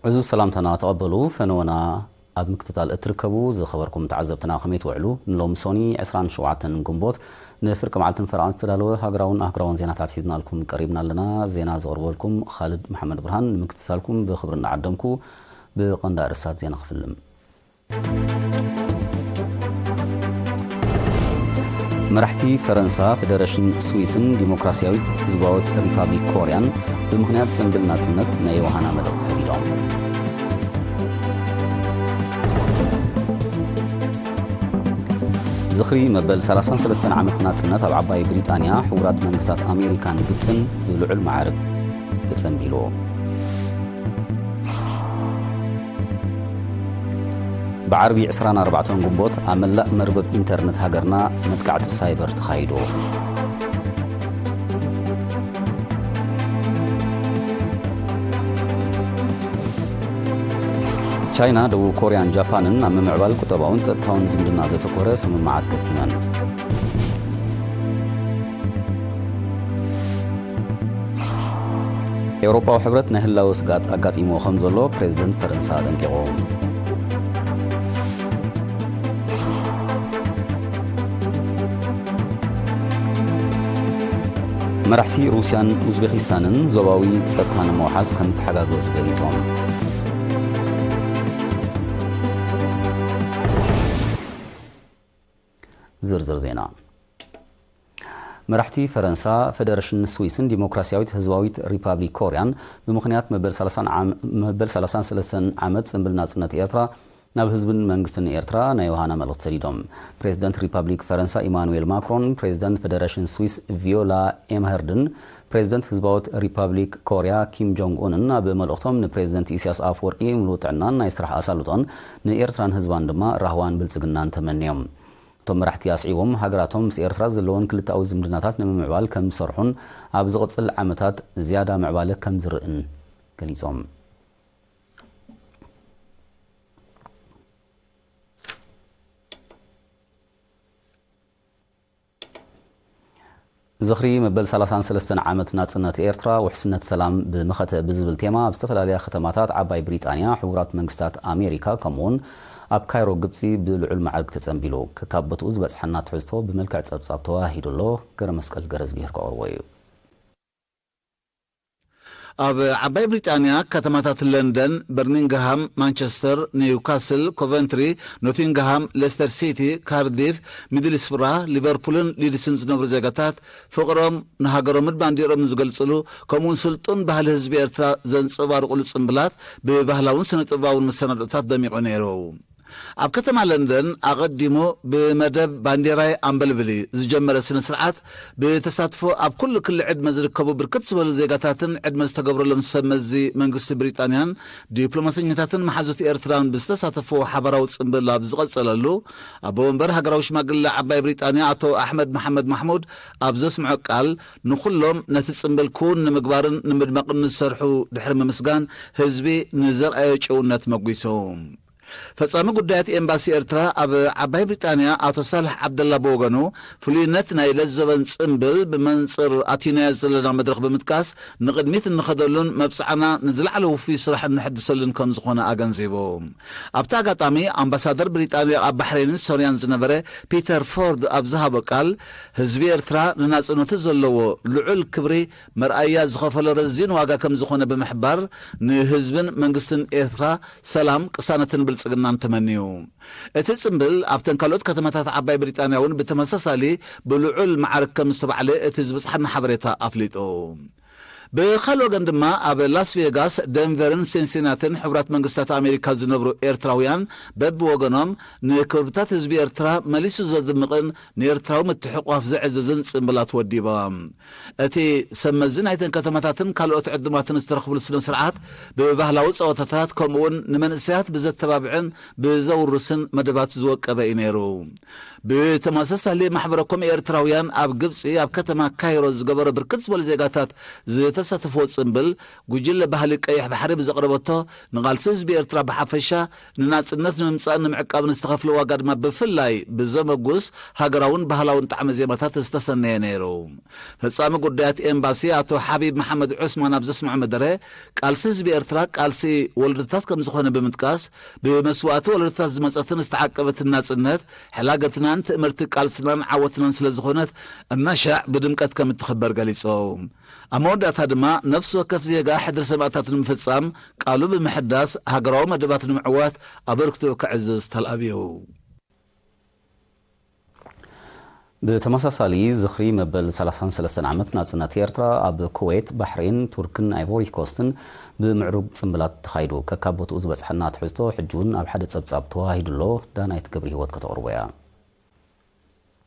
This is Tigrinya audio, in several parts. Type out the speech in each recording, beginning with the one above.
عزو السلامتنا تقبلوا فنونا أب مكتتال اتركبوا زي خبركم تعذبتنا خميت وعلو نلوم سوني عسران شوعتن قنبوت نفركم عالتن فرانس تلالو هاقراون زينا تعتحيزنا لكم قريبنا لنا زينا زغربو لكم خالد محمد برهان مكتسالكم بخبرنا عدمكو بقنداء رسات زينا خفلم مرحتي فرنسا فدرشن سويسن ديمقراسياوي زباوت ريبابليك كوريان بمخنيات سنبل ناتسنت نايوهانا مدرت سبيلهم زخري مبل 33 عامت ناتسنت أب عباي بريطانيا حورات منكسات أمريكان جبسن بلعل معارك تسنبيلو بعربي عسران 4 قنبوت عملاء مربط انترنت هاجرنا مدقعة السايبر تخايدو تشاينا دو كوريان جابانن عم معبال كتباون ستاون زمدنا زتكورة سممعات كتمان أوروبا وحبرت نهلا وسقات أقات إيمو خمزولو بريزيدنت فرنسا دنكيغوم مرحتي روسيان أوزبكستانن زواوي ستان موحاز خمس حقاقوز غريزون زرزر زينا مرحتي فرنسا فدرشن سويسن ديمقراسياويت هزواويت ريبابليك كوريان بمخنيات مبل 33 عامت سنبل ناصرነት ኤርትራ ናብ ህዝብን መንግስትን ኤርትራ ናይ ዮሃና መልእክት ሰዲዶም ፕሬዝዳንት ሪፐብሊክ ፈረንሳ ኢማኑኤል ማክሮን ፕሬዝዳንት ፌደሬሽን ስዊስ ቪዮላ ኤምሄርድን ፕሬዝዳንት ህዝባዊት ሪፐብሊክ ኮሪያ ኪም ጆንግ ኡንን በመልእክቶም ንፕሬዝዳንት ኢሳያስ አፈወርቂ ሙሉእ ጥዕናን ናይ ስራሕ ኣሳልጦን ንኤርትራን ህዝባን ድማ ራህዋን ብልጽግናን ተመንዮም ቶም መራሕቲ ኣስዒቦም ሃገራቶም ምስ ኤርትራ ዘለዎን ክልተኣዊ ዝምድናታት ንምምዕባል ከም ዝሰርሑን ኣብ ዝቕፅል ዓመታት ዝያዳ ምዕባለ ከም ዝርእን ገሊጾም زخري مبل 33 عامت ناتسنت إيرترا وحسنت سلام بمخته بزبل تيما بستفلاليا ختماتات عباي بريطانيا حورات منكستات أمريكا كمون أب كايرو قبسي بالعلم عرق تتسنبيلو ككابت أزبس حنات حزتو بملكع تسابساب تواهيدو الله كرمسكال قرز جيرك أورويو أب عباي بريطانيا كتماتات لندن برمنغهام مانشستر نيوكاسل كوفنتري نوتنغهام ليستر سيتي كارديف ميدلسبرا ليفربولن ليدسنز نبر زغاتات فقرم نهاجرم بانديرم زغلصلو كمون سلطن بحال حزب ኤርትራ ዘንጸባርቁ ጽምብላት በባህላውን ስነጥባውን መሰናዶታት ደሚቆ ነይሩ ኣብ ከተማ ለንደን ኣቀዲሞ በመደብ ባንዴራይ ኣምበልብሊ ዝጀመረ ስነ ስርዓት በተሳትፎ ኣብ ኩሉ ክል ዕድመ ዝርከቡ ብርክት ዝበሉ ዜጋታትን ዕድመ ዝተገብረሎም ሰመዚ መንግስቲ ብሪጣንያን ዲፕሎማስኛታትን መሓዙት ኤርትራን ብዝተሳተፎ ሓበራዊ ጽምብል ኣብ ዝቐጸለሉ ኣብ ወንበር ሃገራዊ ሽማግለ ዓባይ ብሪጣንያ አቶ ኣሕመድ መሐመድ ማሕሙድ ኣብ ዘስምዖ ቃል ንኹሎም ነቲ ጽምብል ኩን ንምግባርን ንምድመቕን ዝሰርሑ ድሕሪ ምምስጋን ህዝቢ ንዘርኣዮ ጨውነት መጉሶም فصام قدات امباسي ارترا اب عباي بريطانيا اتو صالح عبد الله بوغنو فلينت ناي لزبن صمبل بمنصر اتينا زلنا مدرخ بمتكاس نقدميت نخدلون مبصعنا نزلعلو في صلاح نحدثلن كم زخونه اغنزيبو ابتا غطامي امباسادر بريطانيا اب بحرين سوريان زنبره بيتر فورد ابزها بقال حزب ارترا نناصنت زلو لعل كبري مرأيا زخفل رزين واغا كم زخونه بمحبر نحزبن منغستن ارترا سلام قسانتن ጽግናን ተመንዩ እቲ ጽምብል ኣብ ተንካሎት ከተማታት ዓባይ ብሪጣንያውን በተመሳሳሊ ብልዑል ማዕረግ ከም ዝተባዕለ እቲ ዝበፅሐና ሓበሬታ ኣፍሊጡ بخلو غندما اب لاس فيغاس دنفرن سينسيناتن حبرات منغستات امريكا زنبرو ايرتراويان بب وغنوم نكبتات حزب ايرترا ماليسو زدمقن نيرتراو متحقوا في زعززن صمبلات وديبا اتي سمزن ايتن كتماتاتن كالوت عدماتن استرخبل سن سرعات ببهلاو صوتات كمون نمنسيات بزتبابعن بزورسن مدبات زوقبه ينيرو بتماسسالي محبركم ايرتراويان اب غبصي اب كتما كايرو زغبر بركت بول زيغاتات ዝተሳተፈው ጽምብል ጉጅለ ባህሊ ቀይሕ ባሕሪ ብዘቕረበቶ ንቓልሲ ህዝቢ ኤርትራ ብሓፈሻ ንናጽነት ንምምጻእ ንምዕቃብ ዝተኸፍለ ዋጋ ድማ ብፍላይ ብዘመጉስ ሃገራውን ባህላውን ጣዕመ ዜማታት ዝተሰነየ ነይሩ። ፈጻሚ ጉዳያት ኤምባሲ አቶ ሓቢብ መሐመድ ዑስማን ኣብ ዘስምዕ መደረ ቃልሲ ህዝቢ ኤርትራ ቃልሲ ወለድታት ከም ዝኾነ ብምጥቃስ ብመስዋዕቲ ወለድታት ዝመጸትን ዝተዓቀበት ናጽነት ሕላገትናን ትእምርቲ ቃልስናን ዓወትናን ስለ ዝኾነት እናሻዕ ብድምቀት ከም እትኽበር ገሊጾም ኣብ መወዳእታ ድማ ነፍሲ ወከፍ ዜጋ ሕድሪ ሰማዕታት ንምፍጻም ቃሉ ብምሕዳስ ሃገራዊ መደባት ንምዕዋት ኣበርክቶ ክዕዝዝ ተልኣብዩ። بتماساسالي زخري مبل 33 ዓመት ናጽነት ኤርትራ ኣብ ኩዌት ባሕሬን ቱርክን አይቮሪ ኮስትን ብምዕሩግ ጽምብላት ተኻይዱ ከካቦቱ ዝበጽሐና ትሕዝቶ ሕጁን ኣብ ሓደ ጸብጻብ ተዋሂድሎ ዳናይት ገብሪ ህይወት ከተቕርቦ እያ።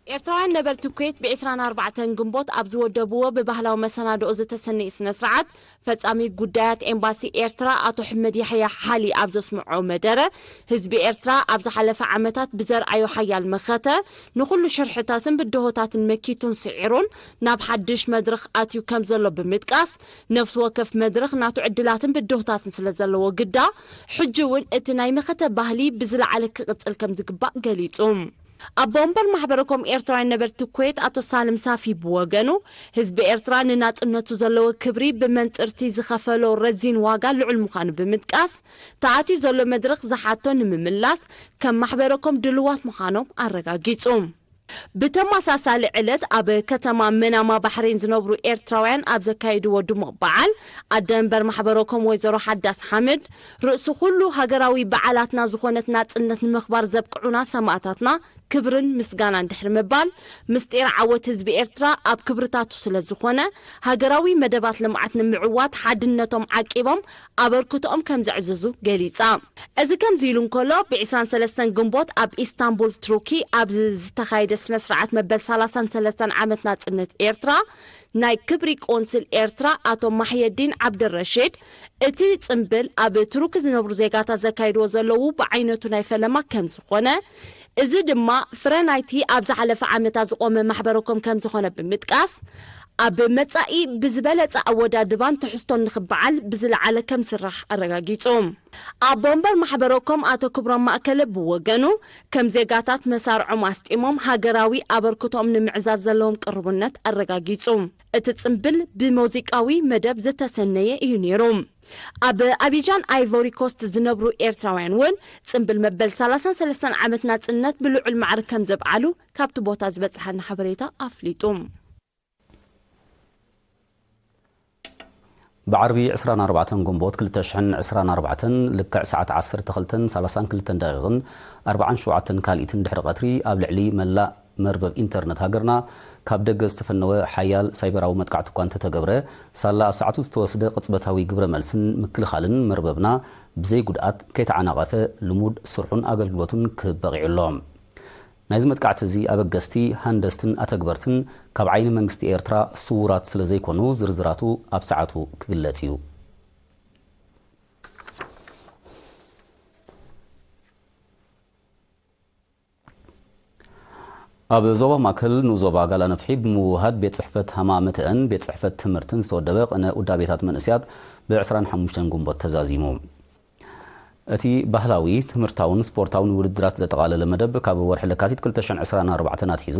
ኤርትራውያን ነበርቲ ኩዌት ብ24 ግንቦት ኣብ ዝወደብዎ ብባህላዊ መሰናድኦ ዝተሰነየ ስነ ስርዓት ፈጻሚ ጉዳያት ኤምባሲ ኤርትራ አቶ ሕመድ ያሕያ ሓሊ ኣብ ዘስምዖ መደረ ህዝቢ ኤርትራ ኣብ ዝሓለፈ ዓመታት ብዘርኣዮ ሓያል መኸተ ንኹሉ ሽርሕታትን ብድሆታትን መኪቱን ስዒሩን ናብ ሓድሽ መድረኽ ኣትዩ ከም ዘሎ ብምጥቃስ ነፍሲ ወከፍ መድረኽ ናቱ ዕድላትን ብድሆታትን ስለ ዘለዎ ግዳ ሕጂ እውን እቲ ናይ መኸተ ባህሊ ብዝለዓለ ክቕጽል ከም ዝግባእ ገሊጹ። ኣብ ቦምበር ማሕበረኮም ኤርትራውያን ነበርቲ ኩዌት አቶ ሳልም ሳፊ ብወገኑ ህዝቢ ኤርትራ ንናጽነቱ ዘለዎ ክብሪ ብመንጽርቲ ዝኸፈሎ ረዚን ዋጋ ልዑል ምዃኑ ብምጥቃስ ተኣትዩ ዘሎ መድረኽ ዝሓቶ ንምምላስ ከም ማሕበረኮም ድልዋት ምዃኖም ኣረጋጊጹ። بتماساسالي ዕለት ኣብ ከተማ መናማ ባሕሬን ዝነብሩ ኤርትራውያን ኣብ ዘካይድዎ ድሙቕ በዓል ኣደንበር ማሕበረኮም ወይዘሮ ሓዳስ ሓመድ ርእሱ ኩሉ ሃገራዊ በዓላትና ዝኾነት ናጽነት ንምኽባር ዘብቅዑና ሰማዕታትና ክብርን ምስጋናን ድሕሪ ምባል ምስጢር ዓወት ህዝቢ ኤርትራ ኣብ ክብርታቱ ስለ ዝኾነ ሃገራዊ መደባት ልምዓት ንምዕዋት ሓድነቶም ዓቂቦም ኣበርክቶኦም ከም ዘዕዝዙ ገሊጻ። እዚ ከምዚ ኢሉ እንከሎ ብ23 ግንቦት ኣብ ኢስታንቡል ቱርኪ ኣብ ዝተኻየደ ስነ ስርዓት መበል 33 ዓመት ናጽነት ኤርትራ ናይ ክብሪ ቆንስል ኤርትራ አቶ ማሕየዲን ዓብድረሺድ እቲ ጽምብል ኣብ ቱርክ ዝነብሩ ዜጋታት ዘካይድዎ ዘለዉ ብዓይነቱ ናይ ፈለማ ከም ዝኾነ እዚ ድማ ፍረናይቲ ኣብ ዝሓለፈ ዓመታት ዝቆመ ማሕበረኮም ከም ዝኾነ ብምጥቃስ ኣብ መጻኢ ብዝበለጸ ኣወዳድባን ትሕዝቶን ንኽበዓል ብዝለዓለ ከም ስራሕ ኣረጋጊጹ። ኣብ ቦምበር ማሕበረኮም አቶ ክብሮም ማእከለ ብወገኑ ከም ዜጋታት መሳርዖም ኣስጢሞም ሃገራዊ ኣበርክቶም ንምዕዛዝ ዘለዎም ቅርብነት ኣረጋጊጹ። እቲ ጽምብል ብሙዚቃዊ መደብ ዝተሰነየ እዩ ነይሩ። ኣብ አቢጃን አይቮሪ ኮስት ዝነብሩ ኤርትራውያን ውን ጽምብል መበል 33 ዓመት ናጽነት ብልዑል ማዕረ ከም ዘብዓሉ ካብቲ ቦታ ዝበጽሐና ሓበሬታ ኣፍሊጡ። بعربي 24 ግንቦት 2024 ልክዕ ሰዓት 12:32 دقيقة 47 ካልኢትን ድሕሪ ቀትሪ ኣብ ልዕሊ መላእ መርበብ ኢንተርነት ሃገርና ካብ ደገ ዝተፈነወ ሓያል ሳይበራዊ መጥቃዕቲ እኳ እንተተገብረ ሳላ ኣብ ሰዓቱ ዝተወስደ ቅጽበታዊ ግብረ መልስን ምክልኻልን መርበብና ብዘይ ጉድኣት ከይተዓናቐፈ ልሙድ ስርሑን ኣገልግሎቱን ክበቂዑሎም ናይዚ መጥቃዕቲ እዚ ኣበገስቲ ሃንደስትን ኣተግበርትን ካብ ዓይኒ መንግስቲ ኤርትራ ስውራት ስለ ዘይኮኑ ዝርዝራቱ ኣብ ሰዓቱ ክግለጽ እዩ። ኣብ ዞባ ማእከል ንዞባ ጋላነፍሒ ብምውሃድ ቤት ጽሕፈት ሃማመተን ቤት ጽሕፈት ትምህርትን ዝተወደበ ቅነ ውዳቤታት መንእስያት ብ25 ግንቦት ተዛዚሙ። እቲ ባህላዊ ትምህርታውን ስፖርታውን ውድድራት ዘጠቃለለ መደብ ካብ ወርሒ ለካቲት 2024 ኣትሒዙ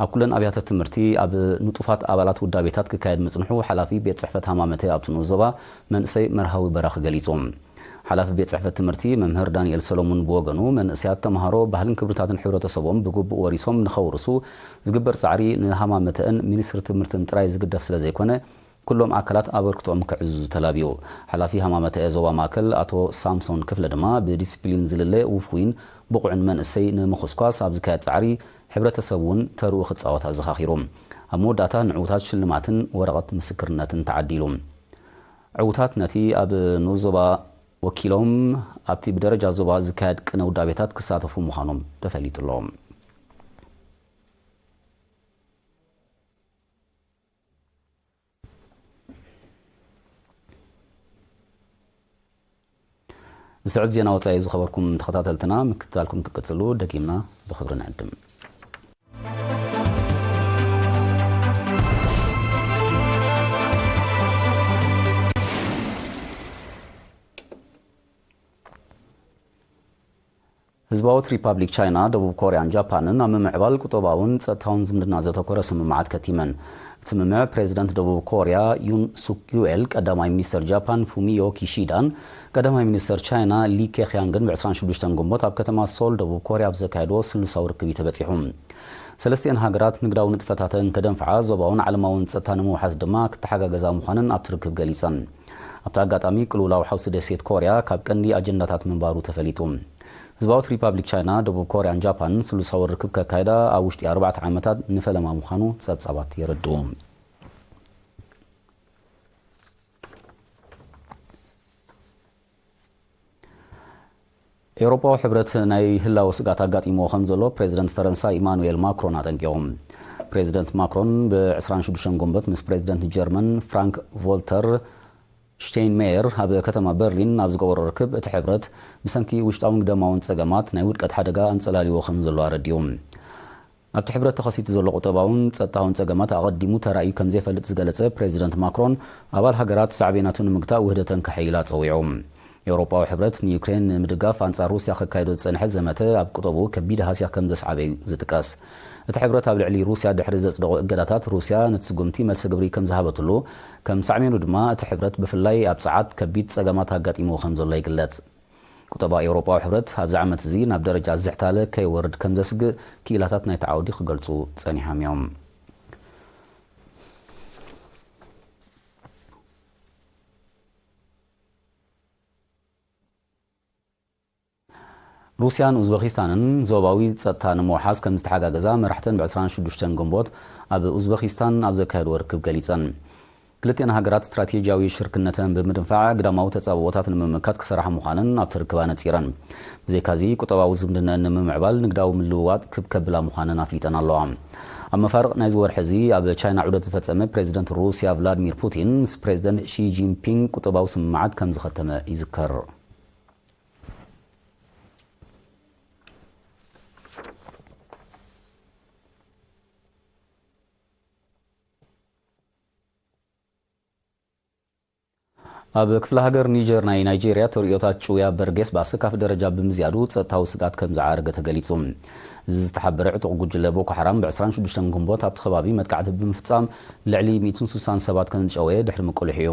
ኣብ ኩለን ኣብያተ ትምህርቲ ኣብ ንጡፋት ኣባላት ውዳቤታት ክካየድ ምጽንሑ ሓላፊ ቤት ጽሕፈት ሃማመተ ኣብቲ ንዞባ መንእሰይ መርሃዊ በራኽ ገሊጾም። ሓላፊ ቤት ጽሕፈት ትምህርቲ መምህር ዳንኤል ሰሎሞን ብወገኑ መንእስያት ተምሃሮ ባህልን ክብርታትን ሕብረተሰቦም ብግቡእ ወሪሶም ንኸውርሱ ዝግበር ጻዕሪ ንሃማመተን ሚኒስትሪ ትምህርትን ጥራይ ዝግደፍ ስለ ዘይኮነ ኩሎም ኣካላት ኣበርክቶም ክዕዝዙ ተላብዩ። ሓላፊ ሃማመተ ዞባ ማእከል አቶ ሳምሶን ክፍለ ድማ ብዲሲፕሊን ዝልለ ውፍዊን ብቑዕን መንእሰይ ንምኽስኳስ ኣብ ዝካየድ ጻዕሪ ሕብረተሰብ እውን ተርኡ ክጻወት ኣዘኻኺሮም። ኣብ መወዳእታ ንዕውታት ሽልማትን ወረቐት ምስክርነትን ተዓዲሉ። ዕውታት ነቲ ኣብ ንዞባ ወኪሎም ኣብቲ ብደረጃ ዞባ ዝካየድ ቅነ ውዳቤታት ክሳተፉ ምዃኖም ተፈሊጡሎም። ዝስዕብ ዜና ወጻኢ ዝኸበርኩም ተኸታተልትና ምክትታልኩም ክቅጽሉ ደቂምና ብኽብሪ ንዕድም። ህዝባዊት ሪፓብሊክ ቻይና ደቡብ ኮርያን ጃፓንን ኣብ ምምዕባል ቁጠባውን ጸጥታውን ዝምድና ዘተኮረ ስምምዓት ከቲመን ስምምዕ ፕሬዚዳንት ደቡብ ኮርያ ዩን ሱክ ዩኤል ቀዳማይ ሚኒስተር ጃፓን ፉሚዮ ኪሺዳን ቀዳማይ ሚኒስተር ቻይና ሊ ኬኽያንግን ብ26 ግንቦት ኣብ ከተማ ሶል ደቡብ ኮርያ ብዘካየድዎ ስሉሳዊ ርክብ ተበፂሑ ሰለስቲአን ሃገራት ንግዳዊ ንጥፈታተን ከደንፍዓ ዞባውን ዓለማውን ጸጥታ ንምውሓስ ድማ ክትሓጋገዛ ምዃነን ኣብቲ ርክብ ገሊፀን ኣብቲ ኣጋጣሚ ቅልውላው ሓውሲ ደሴት ኮርያ ካብ ቀንዲ ኣጀንዳታት ምንባሩ ተፈሊጡ ህዝባዊት ሪፓብሊክ ቻይና ደቡብ ኮርያን ጃፓንን ስሉሳዊ ርክብ ከካይዳ ኣብ ውሽጢ 4 ዓመታት ንፈለማ ምዃኑ ጸብጻባት የረድኡ ኤውሮፓዊ ሕብረት ናይ ህላዊ ስጋት ኣጋጢሞ ከም ዘሎ ፕሬዚደንት ፈረንሳይ ኢማኑኤል ማክሮን ኣጠንቂቖም ፕሬዚደንት ማክሮን ብ26 ግንቦት ምስ ፕሬዚደንት ጀርመን ፍራንክ ቮልተር ሽቴይንሜየር ኣብ ከተማ በርሊን ኣብ ዝገበሮ ርክብ እቲ ሕብረት ብሰንኪ ውሽጣውን ግደማውን ጸገማት ናይ ውድቀት ሓደጋ አንጸላልዎ ከም ዘሎ ኣረዲዮም ኣብቲ ሕብረት ተኸሲቱ ዘሎ ቁጠባውን ጸጥታውን ጸገማት ኣቐዲሙ ተራእዩ ከም ዘይፈልጥ ዝገለጸ ፕሬዚደንት ማክሮን ኣባል ሃገራት ሳዕቤናቱ ንምግታእ ውህደተን ከሐይላ ጸዊዖም ኤውሮፓዊ ሕብረት ንዩክሬን ንምድጋፍ ኣንጻር ሩስያ ከካይዶ ዝጸንሐ ዘመተ ኣብ ቁጠቡ ከቢድ ሃስያ ከም ዘስዓበዩ ዝጥቀስ እቲ ሕብረት ኣብ ልዕሊ ሩስያ ድሕሪ ዘጽደቑ እገዳታት ሩስያ ነቲ ስጉምቲ መልሲ ግብሪ ከም ዝሃበትሉ ከም ሳዕሜኑ ድማ እቲ ሕብረት ብፍላይ ኣብ ጸዓት ከቢድ ጸገማት ኣጋጢሞ ከም ዘሎ ይግለጽ ቁጠባ ኤውሮፓዊ ሕብረት ኣብዚ ዓመት እዚ ናብ ደረጃ ዝሕታለ ከይወርድ ከም ዘስግእ ክኢላታት ናይ ተዓውዲ ክገልጹ ጸኒሖም እዮም ሩስያን ኡዝቤኪስታንን ዞባዊ ጸጥታ ንምውሓስ ከም ዝተሓጋገዛ መራሕተን ብ26 ግንቦት ኣብ ኡዝቤኪስታን ኣብ ዘካየድዎ ርክብ ገሊፀን ክልቲአን ሃገራት ስትራቴጂያዊ ሽርክነተን ብምድንፋዕ ግዳማዊ ተጻብቦታት ንምምካት ክሰርሓ ምዃነን ኣብቲ ርክባ ነጺረን ብዘይካዚ ቁጠባዊ ዝምድነአን ንምምዕባል ንግዳዊ ምልውዋጥ ክብከብላ ምዃነን ኣፍሊጠን ኣለዋ ኣብ መፋርቕ ናይ ዝወርሒ እዚ ኣብ ቻይና ዑደት ዝፈጸመ ፕሬዚደንት ሩስያ ቭላድሚር ፑቲን ምስ ፕሬዚደንት ሺ ጂንፒንግ ቁጠባዊ ስምምዓት ከም ዝኸተመ ይዝከር ኣብ ክፍለ ሃገር ኒጀር ናይ ናይጄርያ ተርእዮታት ጩያ በርጌስ ብኣሰካፊ ደረጃ ብምዝያዱ ጸጥታዊ ስጋት ከም ዝዓረገ ተገሊጹ እዚ ዝተሓበረ ዕጡቕ ጉጅለ ቦኮ ሓራም ብ26 ግንቦት ኣብቲ ከባቢ መጥቃዕቲ ብምፍጻም ልዕሊ 160 ሰባት ከም ዝጨወየ ድሕሪ ምቁልሕ እዩ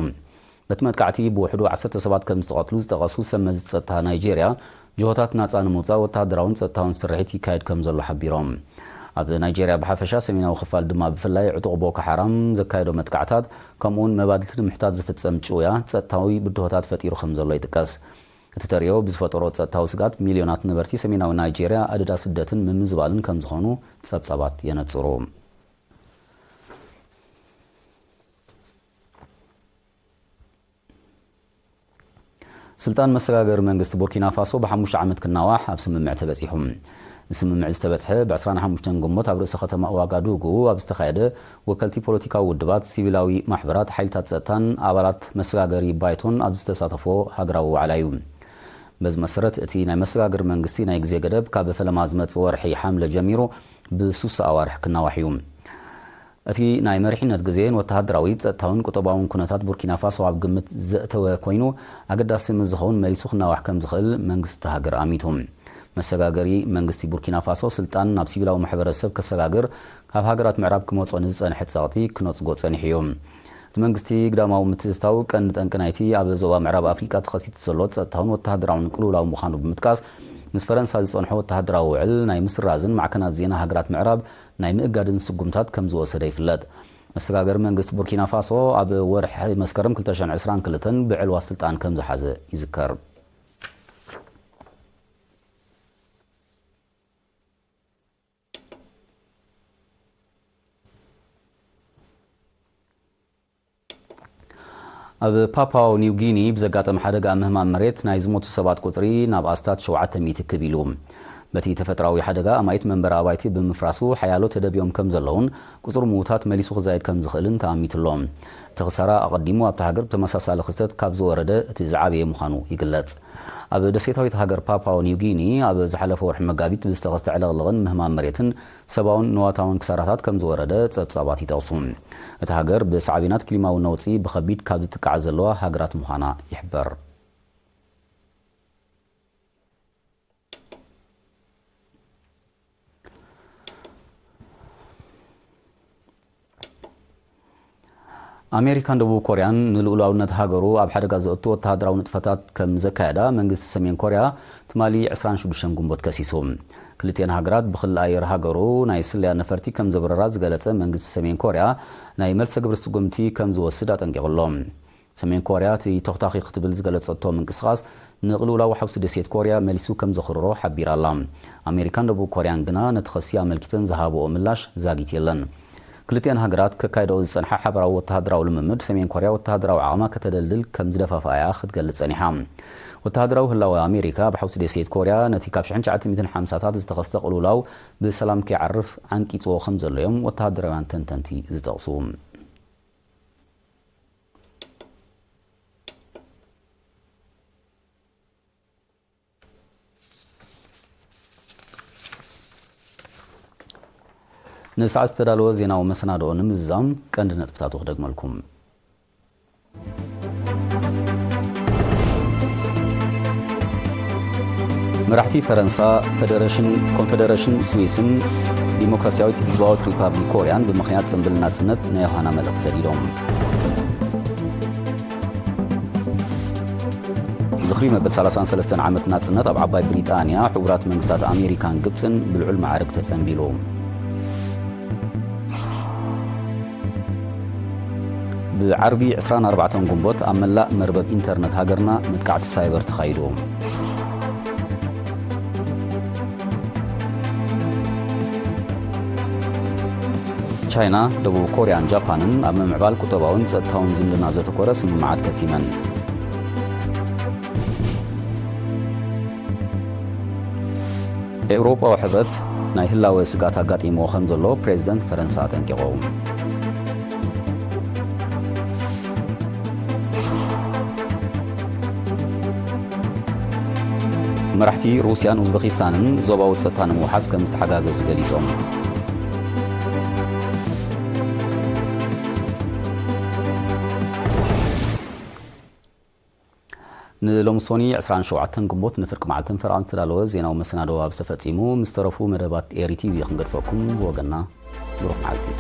በቲ መጥቃዕቲ ብውሕዱ 10 ሰባት ከም ዝተቐትሉ ዝጠቐሱ ሰመዚ ጸጥታ ናይጄርያ ጅሆታት ናጻ ንምውፃእ ወተሃደራውን ጸጥታውን ስርሒት ይካየድ ከም ዘሎ ሓቢሮም ኣብ ናይጄርያ ብሓፈሻ ሰሜናዊ ክፋል ድማ ብፍላይ ዕጡቕ ቦኮ ሓራም ዘካየዶ መጥቃዕታት ከምኡውን መባድልቲ ንምሕታት ዝፍጸም ጩያ ጸጥታዊ ብድሆታት ፈጢሩ ከም ዘሎ ይጥቀስ እቲ ተርእዮ ብዝፈጠሮ ጸጥታዊ ስጋት ሚልዮናት ነበርቲ ሰሜናዊ ናይጄርያ ኣደዳ ስደትን ምምዝባልን ከም ዝኾኑ ጸብጻባት የነጽሩ ስልጣን መሰጋገር መንግስቲ ቡርኪና ፋሶ ብ5 ዓመት ክናዋሕ ኣብ ስምምዕ ተበጺሑ ስምምዕ ዝተበጽሐ ብ25 ግንቦት ኣብ ርእሰ ከተማ ዋጋዱጉ ኣብ ዝተኻየደ ወከልቲ ፖለቲካዊ ውድባት ሲቪላዊ ማሕበራት ሓይልታት ጸጥታን ኣባላት መሰጋገሪ ባይቶን ኣብ ዝተሳተፎ ሃገራዊ ዋዕላ እዩ በዚ መሰረት እቲ ናይ መሰጋገር መንግስቲ ናይ ግዜ ገደብ ካብ ፈለማ ዝመጽእ ወርሒ ሓምለ ጀሚሩ ብ6 ኣዋርሕ ክናዋሕ እዩ እቲ ናይ መሪሕነት ግዜን ወተሃደራዊ ጸጥታውን ቁጠባውን ኩነታት ቡርኪና ፋሶ ኣብ ግምት ዘእተወ ኮይኑ ኣገዳሲ ምዝኸውን መሊሱ ክናዋሕ ከም ዝኽእል መንግስቲ ሃገር ኣሚቱ መሰጋገሪ መንግስቲ ቡርኪና ፋሶ ስልጣን ናብ ሲቪላዊ ማሕበረሰብ ከሰጋግር ካብ ሃገራት ምዕራብ ክመጾ ንዝጸንሐ ጸቕጢ ክነጽጎ ጸኒሑ እዩ እቲ መንግስቲ ግዳማዊ ምትእትታው ቀንዲ ጠንቂ ናይቲ ኣብ ዞባ ምዕራብ ኣፍሪቃ ተኸሲቱ ዘሎ ጸጥታውን ወተሃደራውን ቅልውላዊ ምዃኑ ብምጥቃስ ምስ ፈረንሳ ዝጸንሖ ወተሃደራዊ ውዕል ናይ ምስራዝን ማዕከናት ዜና ሃገራት ምዕራብ ናይ ምእጋድን ስጉምታት ከም ዝወሰደ ይፍለጥ መሰጋገሪ መንግስቲ ቡርኪና ፋሶ ኣብ ወርሒ መስከረም 2022 ብዕልዋ ስልጣን ከም ዝሓዘ ይዝከር ኣብ ፓፓው ኒው ጊኒ ብዘጋጠመ ሓደጋ ምህማም መሬት ናይ ዝሞቱ ሰባት ቁጽሪ ናብ ኣስታት 700 ክቢሉ በቲ ተፈጥራዊ ሓደጋ ኣማይት መንበረ ኣባይቲ ብምፍራሱ ሓያሎ ተደብዮም ከም ዘለውን ቁጽሪ ምዉታት መሊሱ ክዛይድ ከም ዝኽእልን ተኣሚትሎም እቲ ኽሳራ ኣቐዲሙ ኣብቲ ሃገር ብተመሳሳሊ ክስተት ካብ ዝወረደ እቲ ዝዓበየ ምዃኑ ይግለጽ ኣብ ደሴታዊት ሃገር ፓፓው ኒው ጊኒ ኣብ ዝሓለፈ ወርሒ መጋቢት ብዝተኸስተ ዕለቕልቕን ምህማም መሬትን ሰብኣውን ንዋታውን ክሳራታት ከም ዝወረደ ጸብጻባት ይጠቕሱ እቲ ሃገር ብሳዕቤናት ክሊማዊ ነውፂ ብኸቢድ ካብ ዝትቃዕ ዘለዋ ሃገራት ምዃና ይሕበር أمريكان دبو كوريان نلولاونت هاجرو أب حدقة زقطو وتهدراو نطفتات كم زكادا منجس سمين كوريا تمالي 26 جنبوت كسيسوم كلتين هاجرات بخل أير هاجرو نايسليا نفرتي كم زبرراز قالت منجس سمين كوريا نايمل سقبر سقمتي كم زوسدات انقلهم سمين كوريا تي تختاقي قتبل زقالت صدتو من قصاص نغلولا وحوس دسيت كوريا مليسو كم زخررو حبير اللام أمريكان دبو كوريان قنا نتخسيا ملكتن زهابو ملاش زاقيت يلن كلتين هاجرات ككايدو زنحا حبراو وتهدراو لممد سمين كوريا وتهدراو عاما كتدلل كم زدفا فايا خد قلت صنيحام وتهدراو هلاو أمريكا بحوس دسيت كوريا نتي كابش عنش عاتي 250 زتخستق قلولاو بسلام كيعرف عن كيتو خمز اليوم وتهدراو عن تنتنتي زتقصوم نسعى استدالو زينا ومسنادو نمزام كاندنا تبتاتو خدق مالكم مرحتي فرنسا كونفدريشن سويسن ديمقراطياويت حزباويت ريبابليك كوريان بمخنيات زنبل ناتسنت نيوهانا ملق سديدوم زخري مبل 33 عامت ناتسنت اب عباي بريطانيا حورات منግስታት أمريكان قبسن بالعلم معارك تتنبيلو بعربي 24 جنبوت أملا مربب إنترنت هاجرنا متقعد السايبر تخايدو تشاينا دبو كوريان جابانن أمام عبال كتباون تتاون زملنا زتكورس ممعاد كتيمن أوروبا وحبت نايهلا وسقاتا قاتي موخم زلو بريزيدنت فرنسا تنكيقوم مرحتي روسيا وأوزبكستان زوبا وتسطان موحز كمستحقاق زغليصوم نلومسوني 27 قنبوت نفرق معلتن فرعان تلالو زينا ومسنادو أبستفاتيمو مسترفو مدبات إيري تي في خنقرفوكم ووغنا بروح معلتي